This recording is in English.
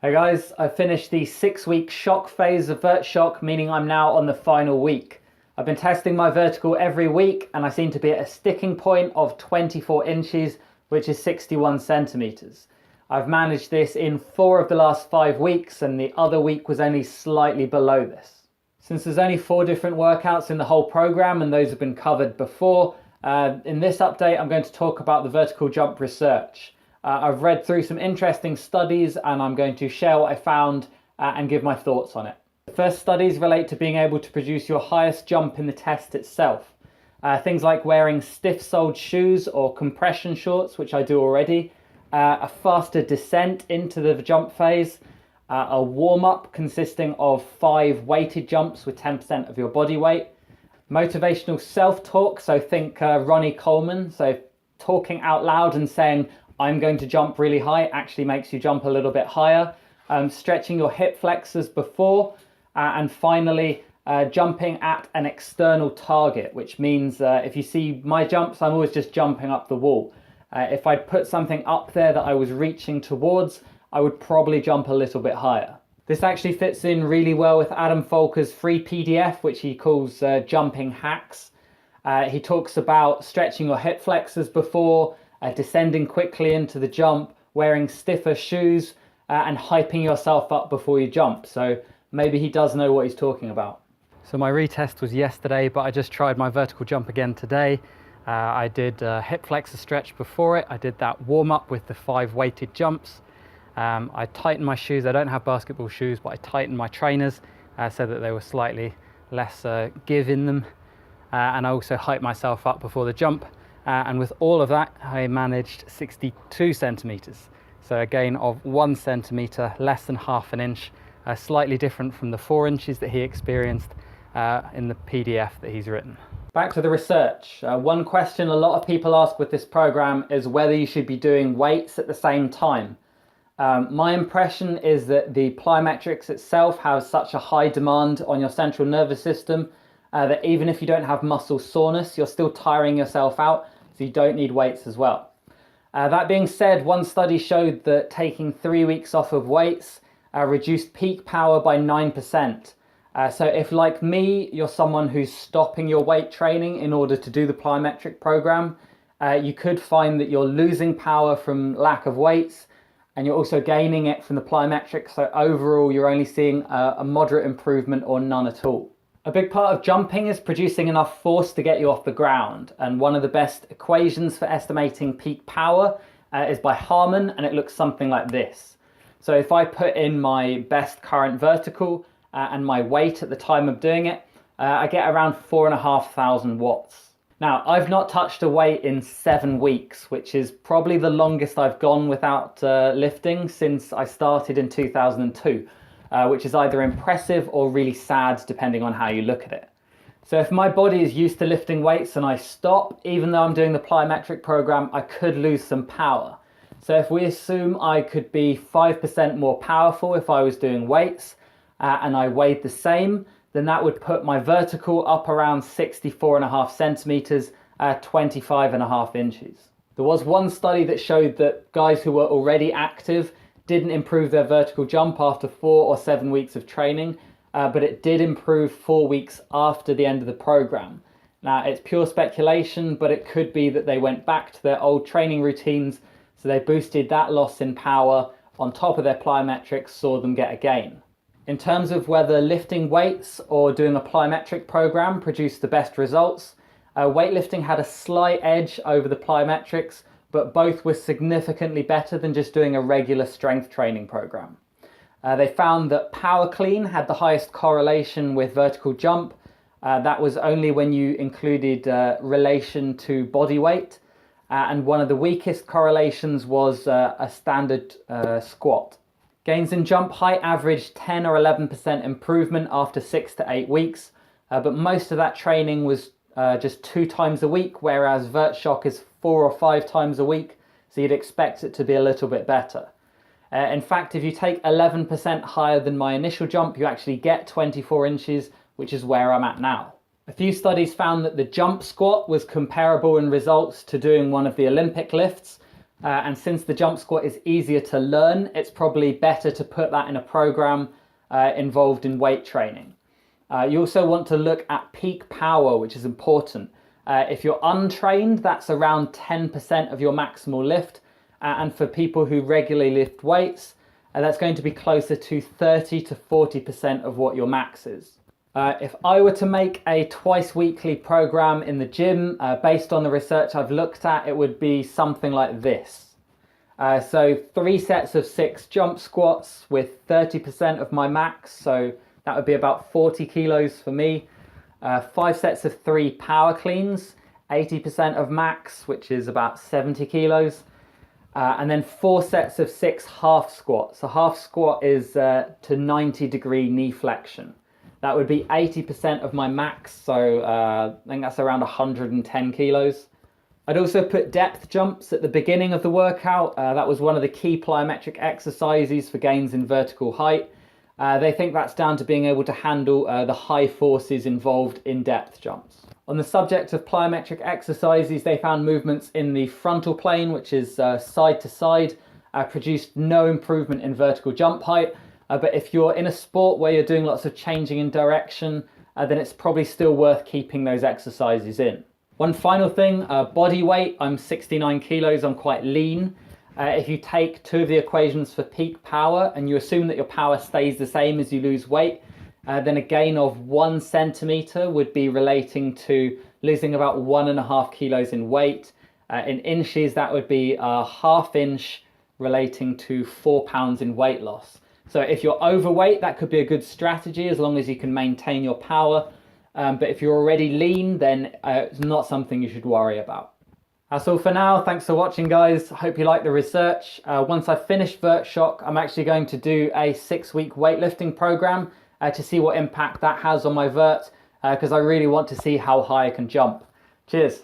Hey guys, I finished the 6-week shock phase of Vert Shock, meaning I'm now on the final week. I've been testing my vertical every week and I seem to be at a sticking point of 24 inches, which is 61 centimeters. I've managed this in 4 of the last 5 weeks and the other week was only slightly below this. Since there's only 4 different workouts in the whole program and those have been covered before, in this update I'm going to talk about the vertical jump research. I've read through some interesting studies and I'm going to share what I found and give my thoughts on it. The first studies relate to being able to produce your highest jump in the test itself. Things like wearing stiff-soled shoes or compression shorts, which I do already, a faster descent into the jump phase, a warm-up consisting of 5 weighted jumps with 10% of your body weight, motivational self-talk, so think Ronnie Coleman, so talking out loud and saying, I'm going to jump really high, actually makes you jump a little bit higher. Stretching your hip flexors before, and finally jumping at an external target, which means if you see my jumps, I'm always just jumping up the wall. If I'd put something up there that I was reaching towards, I would probably jump a little bit higher. This actually fits in really well with Adam Folker's free PDF, which he calls Jumping Hacks. He talks about stretching your hip flexors before, descending quickly into the jump, wearing stiffer shoes, and hyping yourself up before you jump. So maybe he does know what he's talking about. So my retest was yesterday, but I just tried my vertical jump again today. I did a hip flexor stretch before it. I did that warm up with the 5 weighted jumps. I tightened my shoes. I don't have basketball shoes, but I tightened my trainers so that they were slightly less give in them. And I also hyped myself up before the jump. And with all of that, I managed 62 centimeters. So a gain of 1 centimeter, less than half an inch, slightly different from the 4 inches that he experienced in the PDF that he's written. Back to the research. One question a lot of people ask with this program is whether you should be doing weights at the same time. My impression is that the plyometrics itself has such a high demand on your central nervous system that even if you don't have muscle soreness, you're still tiring yourself out. So you don't need weights as well. That being said, one study showed that taking 3 weeks off of weights reduced peak power by 9%. So if, like me, you're someone who's stopping your weight training in order to do the plyometric program, you could find that you're losing power from lack of weights and you're also gaining it from the plyometric. So overall, you're only seeing a moderate improvement or none at all. A big part of jumping is producing enough force to get you off the ground, and one of the best equations for estimating peak power is by Harmon, and it looks something like this. So if I put in my best current vertical and my weight at the time of doing it, I get around 4,500 watts. Now, I've not touched a weight in 7 weeks, which is probably the longest I've gone without lifting since I started in 2002. Which is either impressive or really sad depending on how you look at it. So if my body is used to lifting weights and I stop, even though I'm doing the plyometric program, I could lose some power. So if we assume I could be 5% more powerful if I was doing weights and I weighed the same, then that would put my vertical up around 64.5 centimeters, 25.5 inches. There was one study that showed that guys who were already active didn't improve their vertical jump after 4 or 7 weeks of training, but it did improve 4 weeks after the end of the program. Now, it's pure speculation, but it could be that they went back to their old training routines, so they boosted that loss in power on top of their plyometrics, saw them get a gain. In terms of whether lifting weights or doing a plyometric program produced the best results, weightlifting had a slight edge over the plyometrics, but both were significantly better than just doing a regular strength training program. They found that power clean had the highest correlation with vertical jump. That was only when you included relation to body weight. And one of the weakest correlations was a standard squat. Gains in jump height averaged 10 or 11% improvement after 6 to 8 weeks, but most of that training was just 2 times a week, whereas Vert Shock is 4 or 5 times a week, so you'd expect it to be a little bit better. In fact, if you take 11% higher than my initial jump, you actually get 24 inches, which is where I'm at now. A few studies found that the jump squat was comparable in results to doing one of the Olympic lifts, And since the jump squat is easier to learn, it's probably better to put that in a program involved in weight training. You also want to look at peak power, which is important. If you're untrained, that's around 10% of your maximal lift. And for people who regularly lift weights, that's going to be closer to 30 to 40% of what your max is. If I were to make a twice weekly program in the gym, based on the research I've looked at, it would be something like this. So 3 sets of 6 jump squats with 30% of my max, so that would be about 40 kilos for me. 5 sets of 3 power cleans, 80% of max, which is about 70 kilos. And then 4 sets of 6 half squats. A half squat is to 90-degree knee flexion. That would be 80% of my max, so I think that's around 110 kilos. I'd also put depth jumps at the beginning of the workout. That was one of the key plyometric exercises for gains in vertical height. They think that's down to being able to handle the high forces involved in depth jumps. On the subject of plyometric exercises, they found movements in the frontal plane, which is side to side, produced no improvement in vertical jump height. But if you're in a sport where you're doing lots of changing in direction, then it's probably still worth keeping those exercises in. One final thing, body weight. I'm 69 kilos, I'm quite lean. If you take 2 of the equations for peak power and you assume that your power stays the same as you lose weight, then a gain of 1 centimeter would be relating to losing about 1.5 kilos in weight. In inches, that would be a ½ inch relating to 4 pounds in weight loss. So if you're overweight, that could be a good strategy as long as you can maintain your power. But if you're already lean, then it's not something you should worry about. That's all for now. Thanks for watching, guys. Hope you like the research. Once I've finished Vert Shock, I'm actually going to do a 6-week weightlifting program to see what impact that has on my vert, because I really want to see how high I can jump. Cheers.